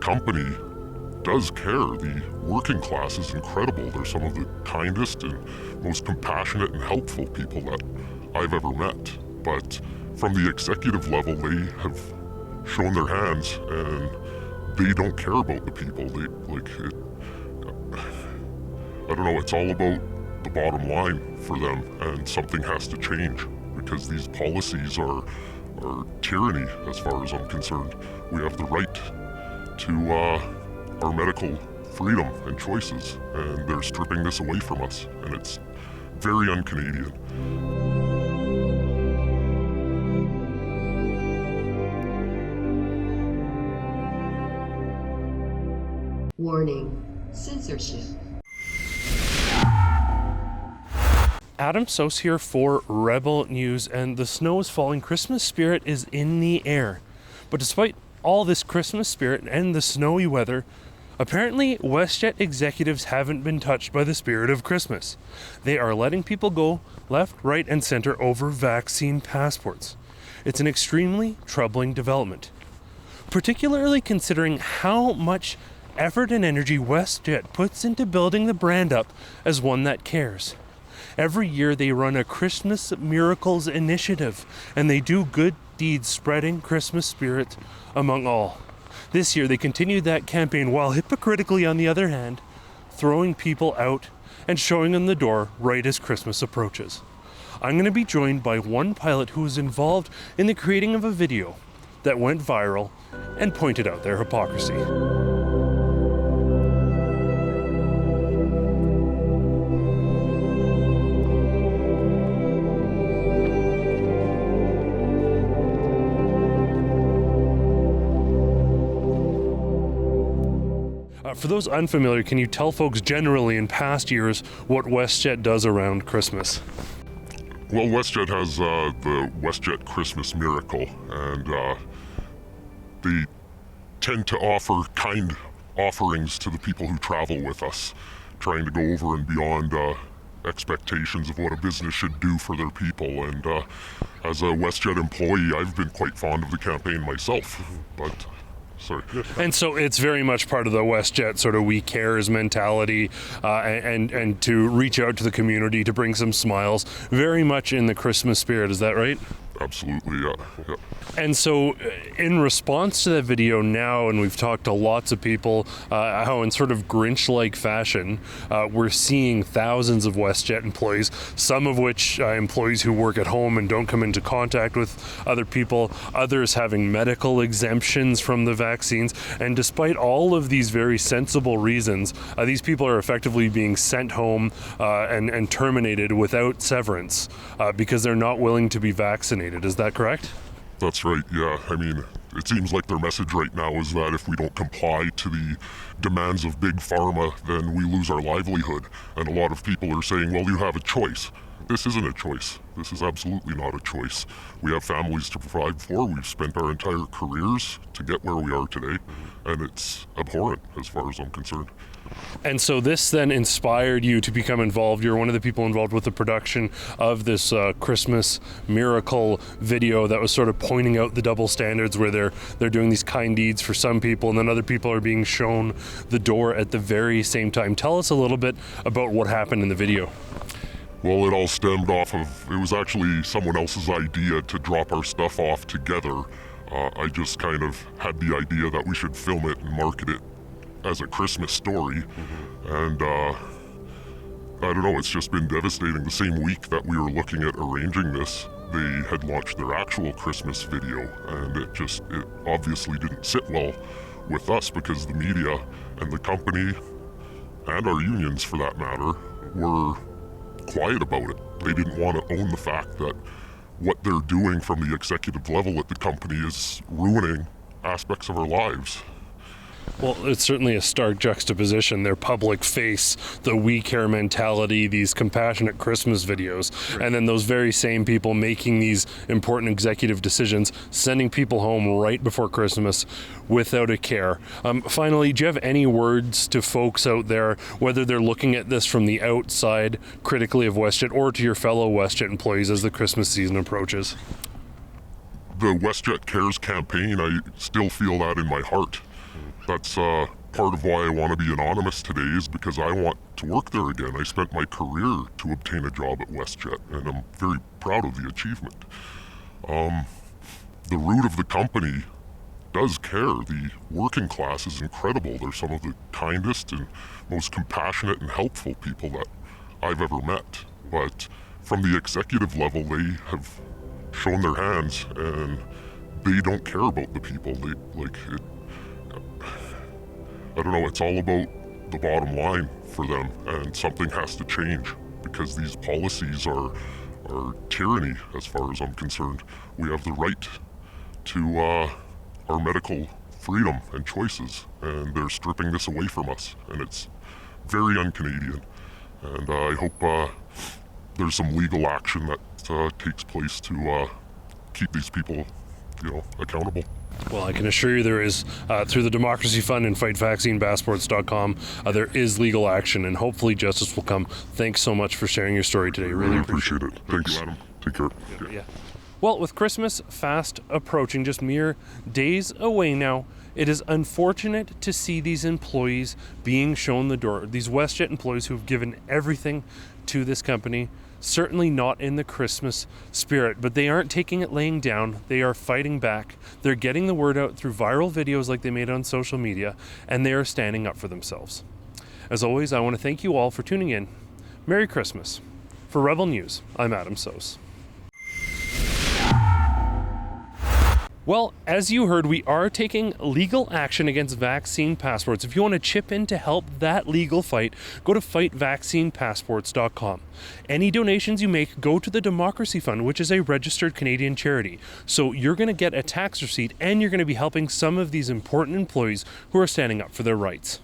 company does care. The working class is incredible. They're some of the kindest and most compassionate and helpful people that I've ever met. But from the executive level, they have shown their hands and they don't care about the people. I don't know, it's all about the bottom line for them, and something has to change because these policies are tyranny as far as I'm concerned. We have the right to our medical freedom and choices, and they're stripping this away from us, and it's very un-Canadian. Warning, censorship. Adam Sos here for Rebel News, and the snow is falling. Christmas spirit is in the air. But despite all this Christmas spirit and the snowy weather, apparently WestJet executives haven't been touched by the spirit of Christmas. They are letting people go left, right, and center over vaccine passports. It's an extremely troubling development, particularly considering how much effort and energy WestJet puts into building the brand up as one that cares. Every year they run a Christmas Miracles initiative, and they do good deeds spreading Christmas spirit among all. This year they continued that campaign while hypocritically, on the other hand, throwing people out and showing them the door right as Christmas approaches. I'm going to be joined by one pilot who was involved in the creating of a video that went viral and pointed out their hypocrisy. For those unfamiliar, can you tell folks generally in past years what WestJet does around Christmas? Well, WestJet has the WestJet Christmas Miracle, and they tend to offer kind offerings to the people who travel with us, trying to go over and beyond expectations of what a business should do for their people. And as a WestJet employee, I've been quite fond of the campaign myself, but... Sorry. And so it's very much part of the WestJet sort of we cares mentality, and to reach out to the community, to bring some smiles, very much in the Christmas spirit. Is that right? Absolutely, yeah. And so in response to that video now, and we've talked to lots of people, how in sort of Grinch-like fashion, we're seeing thousands of WestJet employees, some of which employees who work at home and don't come into contact with other people, others having medical exemptions from the vaccines. And despite all of these very sensible reasons, these people are effectively being sent home and terminated without severance because they're not willing to be vaccinated. Is that correct? That's right, yeah. I mean, it seems like their message right now is that if we don't comply to the demands of Big Pharma, then we lose our livelihood. And a lot of people are saying, well, you have a choice. This isn't a choice. This is absolutely not a choice. We have families to provide for. We've spent our entire careers to get where we are today, and it's abhorrent as far as I'm concerned. And so this then inspired you to become involved. You're one of the people involved with the production of this Christmas Miracle video that was sort of pointing out the double standards where they're doing these kind deeds for some people and then other people are being shown the door at the very same time. Tell us a little bit about what happened in the video. Well, it all stemmed off of, it was actually someone else's idea to drop our stuff off together. I just kind of had the idea that we should film it and market it as a Christmas story, and I don't know, it's just been devastating. The same week that we were looking at arranging this, they had launched their actual Christmas video, and it obviously didn't sit well with us because the media and the company, and our unions for that matter, were quiet about it. They didn't want to own the fact that what they're doing from the executive level at the company is ruining aspects of our lives. Well, it's certainly a stark juxtaposition, their public face, the we care mentality, these compassionate Christmas videos, and then those very same people making these important executive decisions, sending people home right before Christmas without a care. Finally, do you have any words to folks out there, whether they're looking at this from the outside critically of WestJet or to your fellow WestJet employees as the Christmas season approaches? The WestJet Cares campaign, I still feel that in my heart. That's part of why I want to be anonymous today, is because I want to work there again. I spent my career to obtain a job at WestJet, and I'm very proud of the achievement. The root of the company does care. The working class is incredible. They're some of the kindest and most compassionate and helpful people that I've ever met. But from the executive level, they have shown their hands, and they don't care about the people. I don't know, it's all about the bottom line for them, and something has to change, because these policies are tyranny as far as I'm concerned. We have the right to our medical freedom and choices, and they're stripping this away from us, and it's very un-Canadian. And I hope there's some legal action that takes place to keep these people, accountable. Well, I can assure you there is. Through the Democracy Fund and fightvaccinepassports.com, there is legal action, and hopefully justice will come. Thanks so much for sharing your story today. Really appreciate it. Thanks, Adam. Take care. Yeah. Well, with Christmas fast approaching, just mere days away now, it is unfortunate to see these employees being shown the door. These WestJet employees who have given everything to this company, certainly not in the Christmas spirit, but they aren't taking it laying down. They are fighting back. They're getting the word out through viral videos like they made on social media, and they are standing up for themselves. As always, I want to thank you all for tuning in. Merry Christmas. For Rebel News, I'm Adam Sos. Well, as you heard, we are taking legal action against vaccine passports. If you want to chip in to help that legal fight, go to fightvaccinepassports.com. Any donations you make go to the Democracy Fund, which is a registered Canadian charity. So you're going to get a tax receipt, and you're going to be helping some of these important employees who are standing up for their rights.